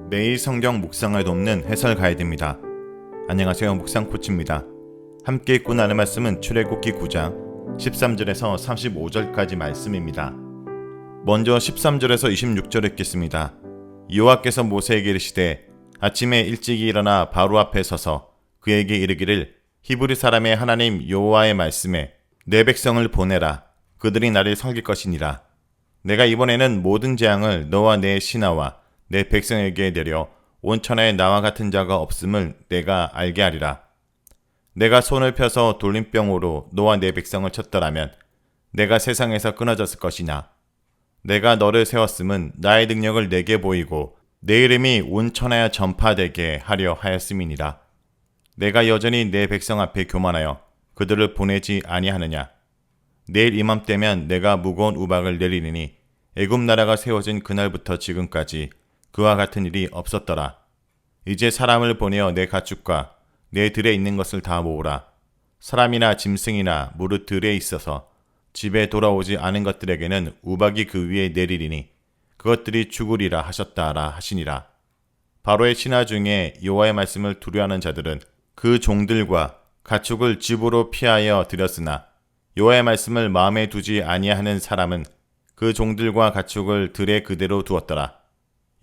매일 성경 묵상을 돕는 해설 가이드입니다. 안녕하세요. 묵상 코치입니다. 함께 읽고 나눌 말씀은 출애굽기 9장 13절에서 35절까지 말씀입니다. 먼저 13절에서 26절 읽겠습니다. 여호와께서 모세에게 이르시되 아침에 일찍이 일어나 바로 앞에 서서 그에게 이르기를 히브리 사람의 하나님 여호와의 말씀에 내 백성을 보내라. 그들이 나를 섬길 것이니라. 내가 이번에는 모든 재앙을 너와 내 신하와 내 백성에게 내려 온 천하에 나와 같은 자가 없음을 내가 알게 하리라. 내가 손을 펴서 돌림병으로 너와 내 백성을 쳤더라면 내가 세상에서 끊어졌을 것이나 내가 너를 세웠음은 나의 능력을 내게 보이고 내 이름이 온 천하에 전파되게 하려 하였음이니라. 내가 여전히 내 백성 앞에 교만하여 그들을 보내지 아니하느냐. 내일 이맘때면 내가 무거운 우박을 내리리니 애굽 나라가 세워진 그날부터 지금까지 그와 같은 일이 없었더라. 이제 사람을 보내어 내 가축과 내 들에 있는 것을 다 모으라. 사람이나 짐승이나 무릇 들에 있어서 집에 돌아오지 않은 것들에게는 우박이 그 위에 내리리니 그것들이 죽으리라 하셨다라 하시니라. 바로의 신하 중에 여호와의 말씀을 두려워하는 자들은 그 종들과 가축을 집으로 피하여 들였으나 여호와의 말씀을 마음에 두지 아니하는 사람은 그 종들과 가축을 들에 그대로 두었더라.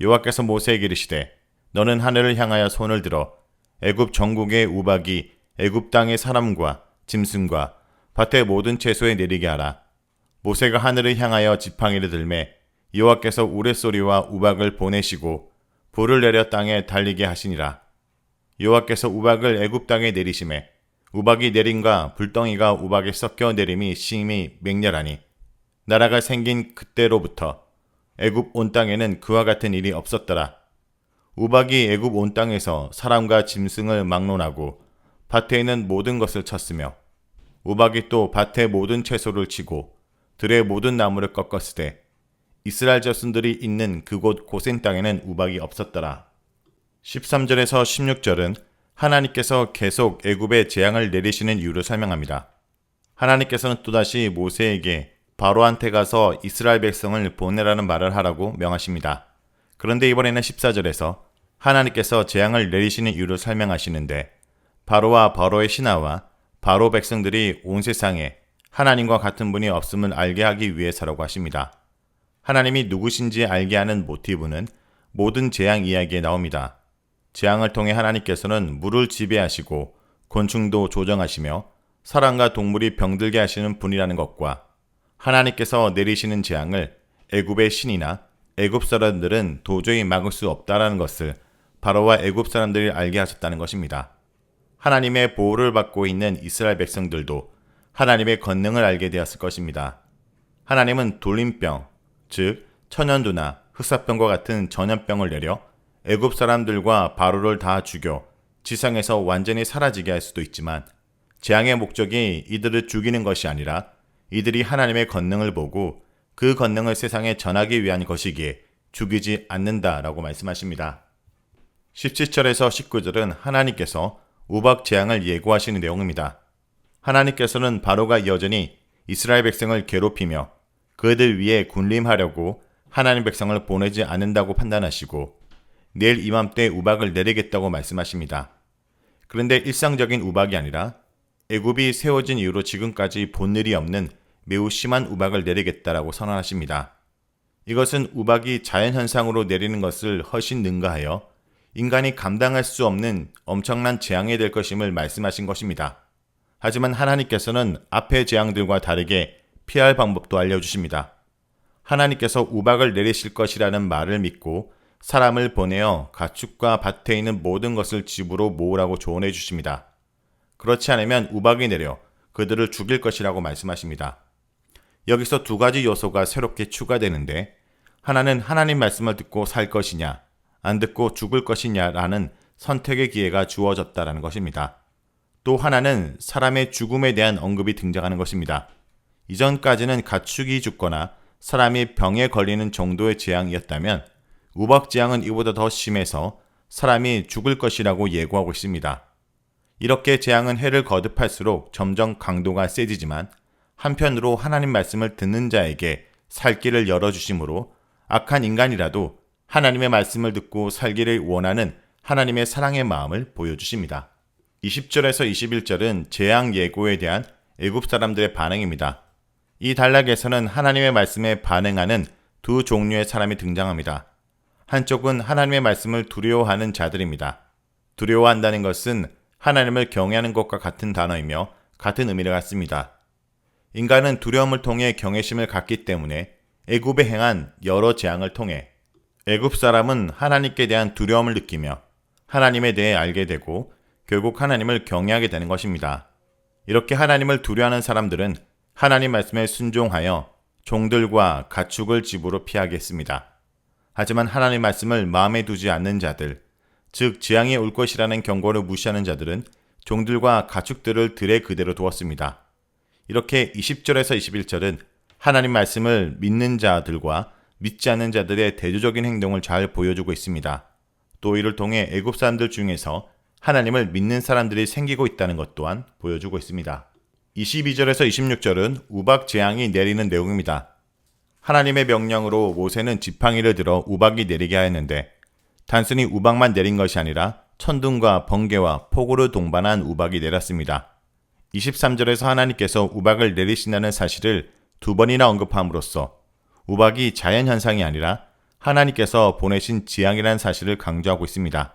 여호와께서 모세에게 이르시되 너는 하늘을 향하여 손을 들어 애굽 전국의 우박이 애굽 땅의 사람과 짐승과 밭의 모든 채소에 내리게 하라. 모세가 하늘을 향하여 지팡이를 들매 여호와께서 우레소리와 우박을 보내시고 불을 내려 땅에 달리게 하시니라. 여호와께서 우박을 애굽 땅에 내리심에 우박이 내림과 불덩이가 우박에 섞여 내림이 심히 맹렬하니 나라가 생긴 그때로부터 애굽 온 땅에는 그와 같은 일이 없었더라. 우박이 애굽 온 땅에서 사람과 짐승을 막론하고 밭에 있는 모든 것을 쳤으며 우박이 또 밭의 모든 채소를 치고 들의 모든 나무를 꺾었으되 이스라엘 자손들이 있는 그곳 고센 땅에는 우박이 없었더라. 13절에서 16절은 하나님께서 계속 애굽에 재앙을 내리시는 이유를 설명합니다. 하나님께서는 또다시 모세에게 바로한테 가서 이스라엘 백성을 보내라는 말을 하라고 명하십니다. 그런데 이번에는 14절에서 하나님께서 재앙을 내리시는 이유를 설명하시는데 바로와 바로의 신하와 바로 백성들이 온 세상에 하나님과 같은 분이 없음을 알게 하기 위해서라고 하십니다. 하나님이 누구신지 알게 하는 모티브는 모든 재앙 이야기에 나옵니다. 재앙을 통해 하나님께서는 물을 지배하시고 곤충도 조정하시며 사람과 동물이 병들게 하시는 분이라는 것과 하나님께서 내리시는 재앙을 애굽의 신이나 애굽 사람들은 도저히 막을 수 없다라는 것을 바로와 애굽 사람들이 알게 하셨다는 것입니다. 하나님의 보호를 받고 있는 이스라엘 백성들도 하나님의 권능을 알게 되었을 것입니다. 하나님은 돌림병, 즉 천연두나 흑사병과 같은 전염병을 내려 애굽 사람들과 바로를 다 죽여 지상에서 완전히 사라지게 할 수도 있지만 재앙의 목적이 이들을 죽이는 것이 아니라 이들이 하나님의 권능을 보고 그 권능을 세상에 전하기 위한 것이기에 죽이지 않는다라고 말씀하십니다. 17절에서 19절은 하나님께서 우박 재앙을 예고하시는 내용입니다. 하나님께서는 바로가 여전히 이스라엘 백성을 괴롭히며 그들 위에 군림하려고 하나님 백성을 보내지 않는다고 판단하시고 내일 이맘때 우박을 내리겠다고 말씀하십니다. 그런데 일상적인 우박이 아니라 애굽이 세워진 이후로 지금까지 본 일이 없는 매우 심한 우박을 내리겠다라고 선언하십니다. 이것은 우박이 자연현상으로 내리는 것을 훨씬 능가하여 인간이 감당할 수 없는 엄청난 재앙이 될 것임을 말씀하신 것입니다. 하지만 하나님께서는 앞의 재앙들과 다르게 피할 방법도 알려주십니다. 하나님께서 우박을 내리실 것이라는 말을 믿고 사람을 보내어 가축과 밭에 있는 모든 것을 집으로 모으라고 조언해 주십니다. 그렇지 않으면 우박이 내려 그들을 죽일 것이라고 말씀하십니다. 여기서 두 가지 요소가 새롭게 추가되는데 하나는 하나님 말씀을 듣고 살 것이냐, 안 듣고 죽을 것이냐라는 선택의 기회가 주어졌다는 것입니다. 또 하나는 사람의 죽음에 대한 언급이 등장하는 것입니다. 이전까지는 가축이 죽거나 사람이 병에 걸리는 정도의 재앙이었다면 우박 재앙은 이보다 더 심해서 사람이 죽을 것이라고 예고하고 있습니다. 이렇게 재앙은 해를 거듭할수록 점점 강도가 세지지만 한편으로 하나님 말씀을 듣는 자에게 살 길을 열어주심으로 악한 인간이라도 하나님의 말씀을 듣고 살기를 원하는 하나님의 사랑의 마음을 보여주십니다. 20절에서 21절은 재앙 예고에 대한 애굽 사람들의 반응입니다. 이 단락에서는 하나님의 말씀에 반응하는 두 종류의 사람이 등장합니다. 한쪽은 하나님의 말씀을 두려워하는 자들입니다. 두려워한다는 것은 하나님을 경외하는 것과 같은 단어이며 같은 의미를 갖습니다. 인간은 두려움을 통해 경외심을 갖기 때문에 애굽에 행한 여러 재앙을 통해 애굽 사람은 하나님께 대한 두려움을 느끼며 하나님에 대해 알게 되고 결국 하나님을 경외하게 되는 것입니다. 이렇게 하나님을 두려워하는 사람들은 하나님 말씀에 순종하여 종들과 가축을 집으로 피하게 했습니다. 하지만 하나님 말씀을 마음에 두지 않는 자들, 즉 재앙이 올 것이라는 경고를 무시하는 자들은 종들과 가축들을 들에 그대로 두었습니다. 이렇게 20절에서 21절은 하나님 말씀을 믿는 자들과 믿지 않는 자들의 대조적인 행동을 잘 보여주고 있습니다. 또 이를 통해 애굽 사람들 중에서 하나님을 믿는 사람들이 생기고 있다는 것 또한 보여주고 있습니다. 22절에서 26절은 우박 재앙이 내리는 내용입니다. 하나님의 명령으로 모세는 지팡이를 들어 우박이 내리게 하였는데 단순히 우박만 내린 것이 아니라 천둥과 번개와 폭우를 동반한 우박이 내렸습니다. 23절에서 하나님께서 우박을 내리신다는 사실을 두 번이나 언급함으로써 우박이 자연현상이 아니라 하나님께서 보내신 재앙이라는 사실을 강조하고 있습니다.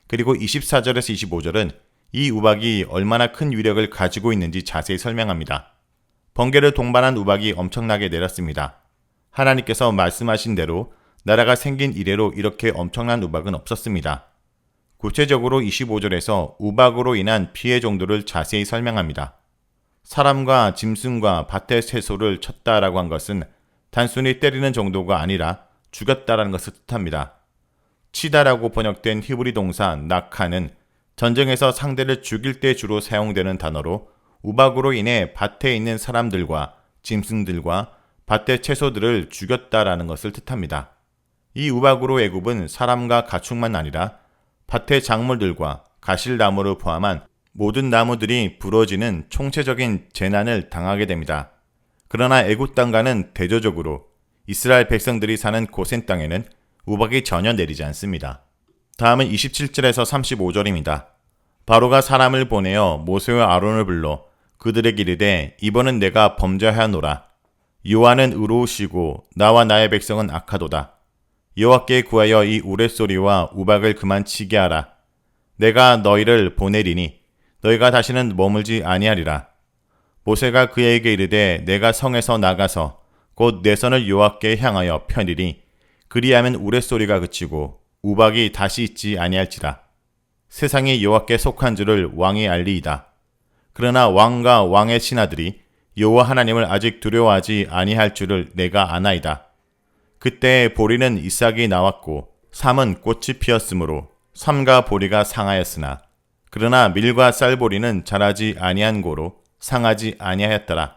그리고 24절에서 25절은 이 우박이 얼마나 큰 위력을 가지고 있는지 자세히 설명합니다. 번개를 동반한 우박이 엄청나게 내렸습니다. 하나님께서 말씀하신 대로 나라가 생긴 이래로 이렇게 엄청난 우박은 없었습니다. 구체적으로 25절에서 우박으로 인한 피해 정도를 자세히 설명합니다. 사람과 짐승과 밭의 채소를 쳤다라고 한 것은 단순히 때리는 정도가 아니라 죽였다라는 것을 뜻합니다. 치다라고 번역된 히브리 동사 낙하는 전쟁에서 상대를 죽일 때 주로 사용되는 단어로 우박으로 인해 밭에 있는 사람들과 짐승들과 밭의 채소들을 죽였다라는 것을 뜻합니다. 이 우박으로 애굽은 사람과 가축만 아니라 밭의 작물들과 가실나무를 포함한 모든 나무들이 부러지는 총체적인 재난을 당하게 됩니다. 그러나 애굽 땅과는 대조적으로 이스라엘 백성들이 사는 고센 땅에는 우박이 전혀 내리지 않습니다. 다음은 27절에서 35절입니다. 바로가 사람을 보내어 모세와 아론을 불러 그들에게 이르되 이번은 내가 범죄하노라. 여호와는 의로우시고 나와 나의 백성은 악하도다. 여호와께 구하여 이 우레소리와 우박을 그만 치게 하라. 내가 너희를 보내리니 너희가 다시는 머물지 아니하리라. 모세가 그에게 이르되 내가 성에서 나가서 곧 내 손을 여호와께 향하여 펴리니 그리하면 우레소리가 그치고 우박이 다시 있지 아니할지라. 세상이 여호와께 속한 줄을 왕이 알리이다. 그러나 왕과 왕의 신하들이 여호와 하나님을 아직 두려워하지 아니할 줄을 내가 아나이다. 그때 보리는 이삭이 나왔고 삼은 꽃이 피었으므로 삼과 보리가 상하였으나 그러나 밀과 쌀보리는 자라지 아니한 고로 상하지 아니하였더라.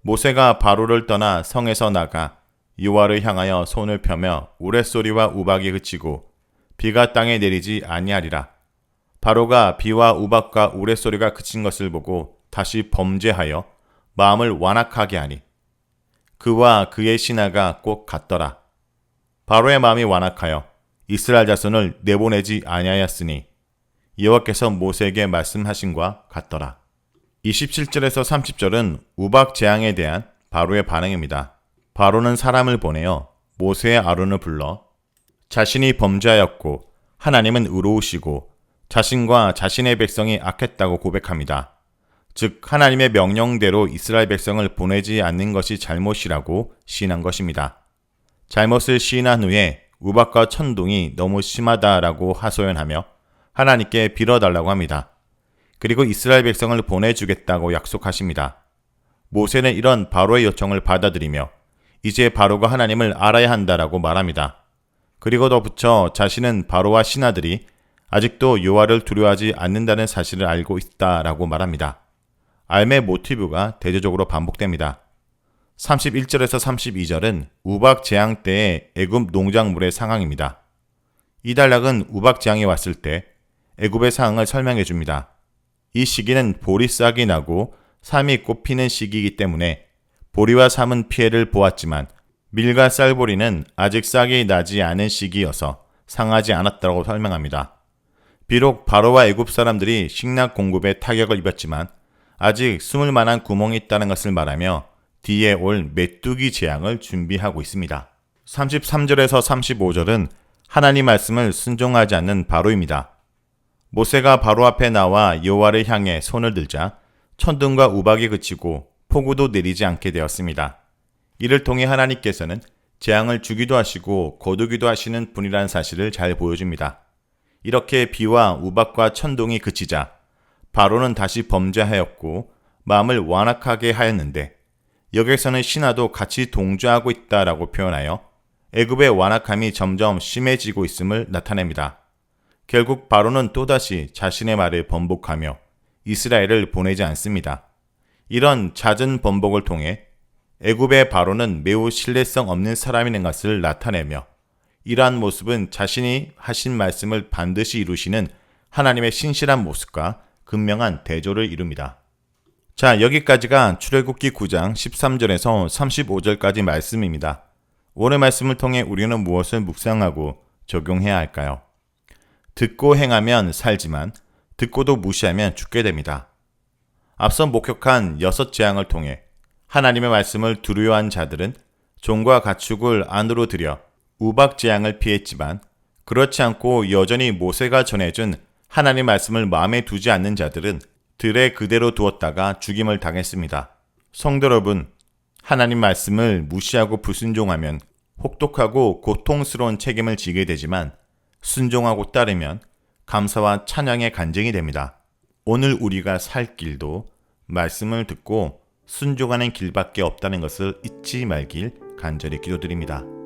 모세가 바로를 떠나 성에서 나가 여호와를 향하여 손을 펴며 우레소리와 우박이 그치고 비가 땅에 내리지 아니하리라. 바로가 비와 우박과 우레소리가 그친 것을 보고 다시 범죄하여 마음을 완악하게 하니 그와 그의 신하가 꼭 같더라. 바로의 마음이 완악하여 이스라엘 자손을 내보내지 아니하였으니 여호와께서 모세에게 말씀하신과 같더라. 27절에서 30절은 우박 재앙에 대한 바로의 반응입니다. 바로는 사람을 보내어 모세의 아론을 불러 자신이 범죄하였고 하나님은 의로우시고 자신과 자신의 백성이 악했다고 고백합니다. 즉 하나님의 명령대로 이스라엘 백성을 보내지 않는 것이 잘못이라고 시인한 것입니다. 잘못을 시인한 후에 우박과 천둥이 너무 심하다라고 하소연하며 하나님께 빌어달라고 합니다. 그리고 이스라엘 백성을 보내주겠다고 약속하십니다. 모세는 이런 바로의 요청을 받아들이며 이제 바로가 하나님을 알아야 한다라고 말합니다. 그리고 덧붙여 자신은 바로와 신하들이 아직도 여호와를 두려워하지 않는다는 사실을 알고 있다라고 말합니다. 삶의 모티브가 대조적으로 반복됩니다. 31절에서 32절은 우박 재앙 때의 애굽 농작물의 상황입니다. 이 단락은 우박 재앙이 왔을 때 애굽의 상황을 설명해 줍니다. 이 시기는 보리 싹이 나고 삶이 꽃피는 시기이기 때문에 보리와 삶은 피해를 보았지만 밀과 쌀보리는 아직 싹이 나지 않은 시기여서 상하지 않았다고 설명합니다. 비록 바로와 애굽 사람들이 식량 공급에 타격을 입었지만 아직 숨을 만한 구멍이 있다는 것을 말하며 뒤에 올 메뚜기 재앙을 준비하고 있습니다. 33절에서 35절은 하나님 말씀을 순종하지 않는 바로입니다. 모세가 바로 앞에 나와 여호와를 향해 손을 들자 천둥과 우박이 그치고 폭우도 내리지 않게 되었습니다. 이를 통해 하나님께서는 재앙을 주기도 하시고 거두기도 하시는 분이라는 사실을 잘 보여줍니다. 이렇게 비와 우박과 천둥이 그치자 바로는 다시 범죄하였고 마음을 완악하게 하였는데 여기서는 신하도 같이 동조하고 있다라고 표현하여 애굽의 완악함이 점점 심해지고 있음을 나타냅니다. 결국 바로는 또다시 자신의 말을 번복하며 이스라엘을 보내지 않습니다. 이런 잦은 번복을 통해 애굽의 바로는 매우 신뢰성 없는 사람이라는 것을 나타내며 이러한 모습은 자신이 하신 말씀을 반드시 이루시는 하나님의 신실한 모습과 극명한 대조를 이룹니다. 자, 여기까지가 출애굽기 9장 13절에서 35절까지 말씀입니다. 오늘 말씀을 통해 우리는 무엇을 묵상하고 적용해야 할까요? 듣고 행하면 살지만 듣고도 무시하면 죽게 됩니다. 앞서 목격한 6재앙을 통해 하나님의 말씀을 두려워한 자들은 종과 가축을 안으로 들여 우박재앙을 피했지만 그렇지 않고 여전히 모세가 전해준 하나님 말씀을 마음에 두지 않는 자들은 들에 그대로 두었다가 죽임을 당했습니다. 성도 여러분, 하나님 말씀을 무시하고 불순종하면 혹독하고 고통스러운 책임을 지게 되지만 순종하고 따르면 감사와 찬양의 간증이 됩니다. 오늘 우리가 살 길도 말씀을 듣고 순종하는 길밖에 없다는 것을 잊지 말길 간절히 기도드립니다.